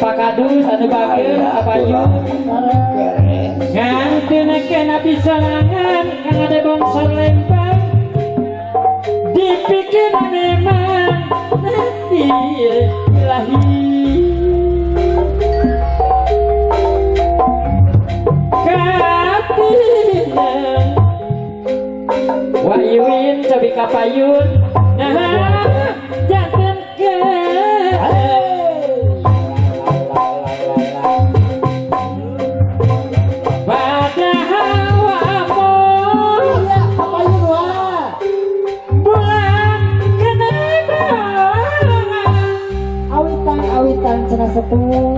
Pak Kadus anu bagel kapayu ngantunekeun abdi sorangan kang ade bongsor lempang dipikir memang takdir ilahi katineng wayuin cobi kapayun nah janten ke sepuh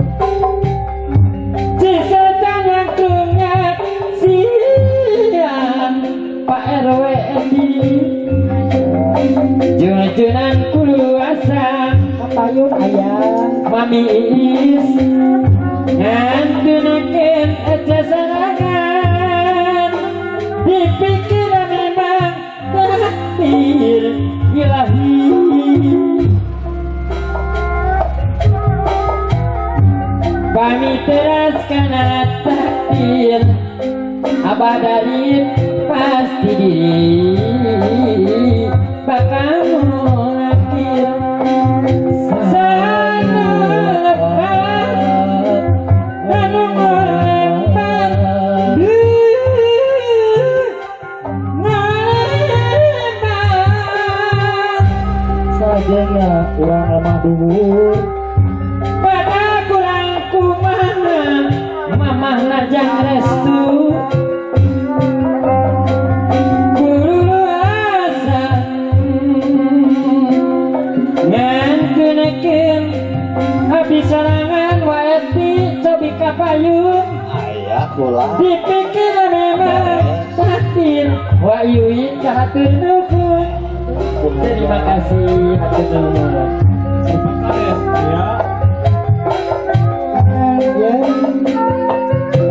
cisetan yang tunggak siang Pak RW Edi jujunan kuluasa kapayun ayah Mami Iis ngantunekeun aja sarangan dipikir memang takdir ilahi kami teraskan takdir abah dari pasti diri bakal mengakhir sana lepas menunggu lempar ngelempar sajanya uang lemah duhur mamah najang restu guru asa ngantunekeun abdi sorangan waeti cobi kapayun ayah kula dipikir memang takdir wayuin kahatur nuhun terima kasih hatur nuhun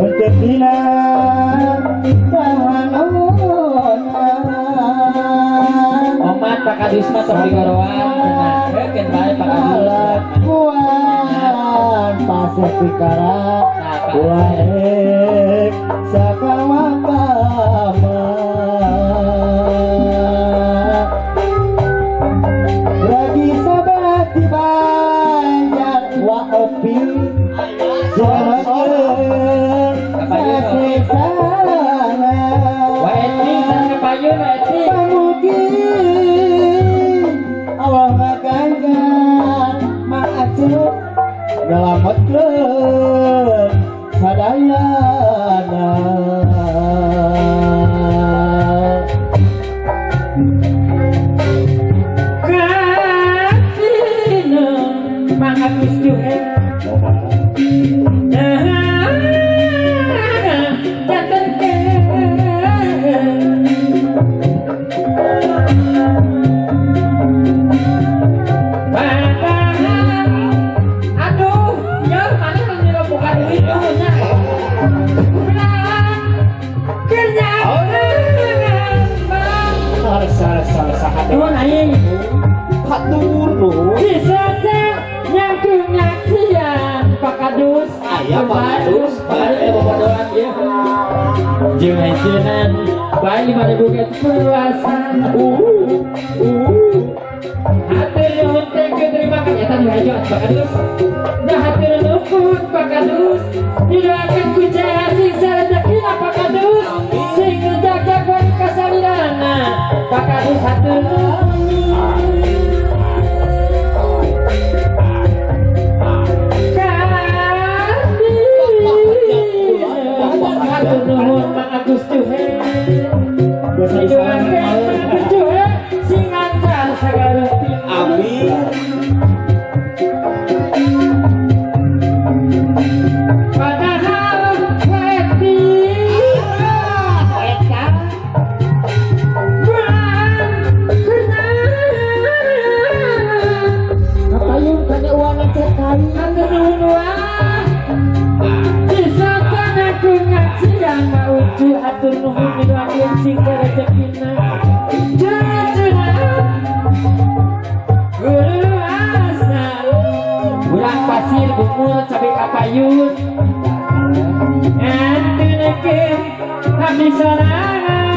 Mencetina Omat Pak Kadus mah sok digorowan cenah bae Pak Kadus kuan pasir pikara waek sakawakama lagi sabat di banyak wa opi selamatkeun sasesana waeti san kapayun waeti pamugi Allah ngaganggan maacut nyelametkeun sadayana katina mangatus duhe janten ke aduh ya mana yang bukan itu nya kerja salah nuhun aing hatur nuhun cisete yang tunyak siang Pak Kadus Aya Pak Kadus bobodohan ya jeung hasilnan bae 5.000 ke perluasan hatur nuhun terima kasih eta dihajoan Pak Kadus dah hatur nuhun Pak Kadus didoakeun ku Cahaya sing sarejekina Pak Kadus sing ngejaga kasalirana Pak Kadus hatur nuhun hatur nuhun Pak Agus Tuhe didoakeun Pak Agus Tuhe sing lancar sagala amin padahal weti eta bulan kenal kapayun kana uang ngecek kain hatur nuhun wae cisatan aku ngajian mauju hatur nuhun midoakeun sing rezekina jujuran guru asa bulan pasir umur cabai kapayun antunekeun abdi sorangan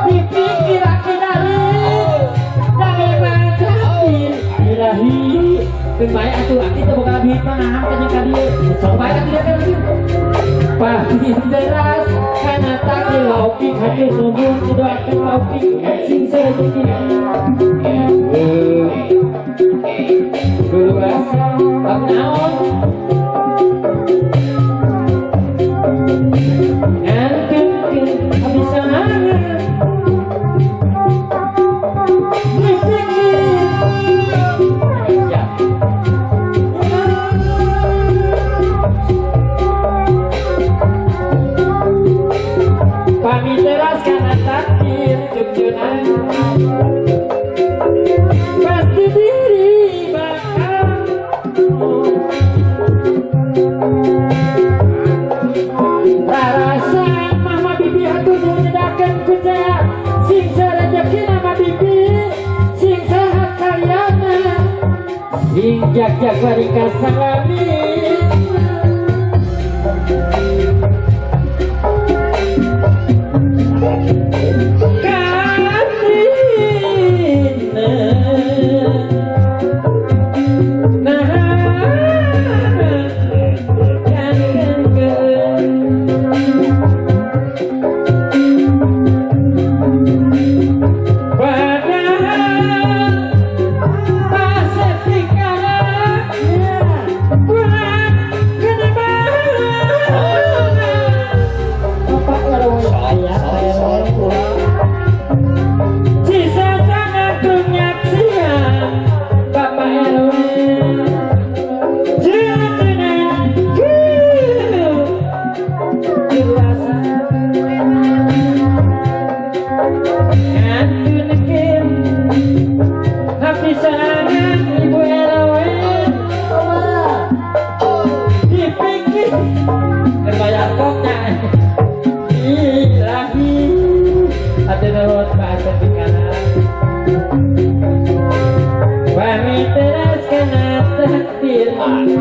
dipikirake dari takdir ilahi kembali atuh akti teu boga duit manahan ka jeung ka dieu coba atuh dia kan pasti deras kana takdir laupik hati sumur doakeun laupik sing sarejeki guru asa naon antukeun abdi sorangan kami teras karena takdir junjunan pasti diri bakal rasa mama bibi atuh nyedakeun kucaya sing sarejeki nama bibi sing sehat karyana sing jak-jak barika salami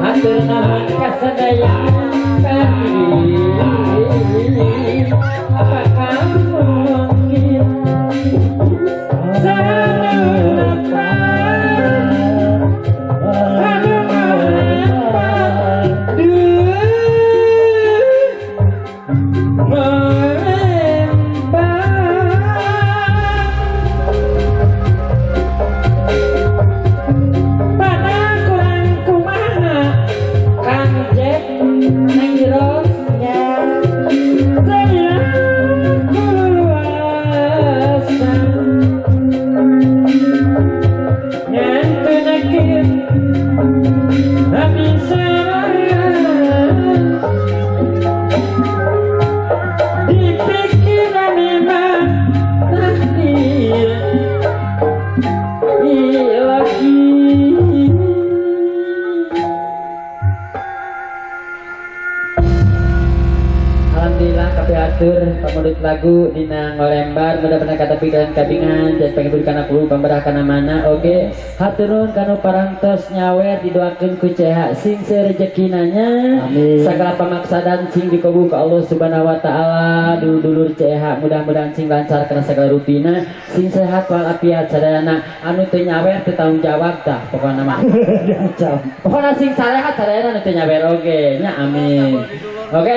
atur nama kasadayaan apakah mungkin pemulut lagu dina ngolembar mudah-mudahan kata pikiran kabingan dan pengen kana puluh pamberah kana mana oke haturun kanu parantos nyawer didoakeun ku ceha sing sarejekinanya segala pamaksadan sing dikabul ka Allah Subhanahu wa taala dulur ceha mudah-mudahan sing lancar kana segala rutina sing sehat walafiat sadayana anu teu nyawer teu tanggung jawab tah pokona mah pokona sing sarehat sadayana anu teu nyawer oge nya amin oke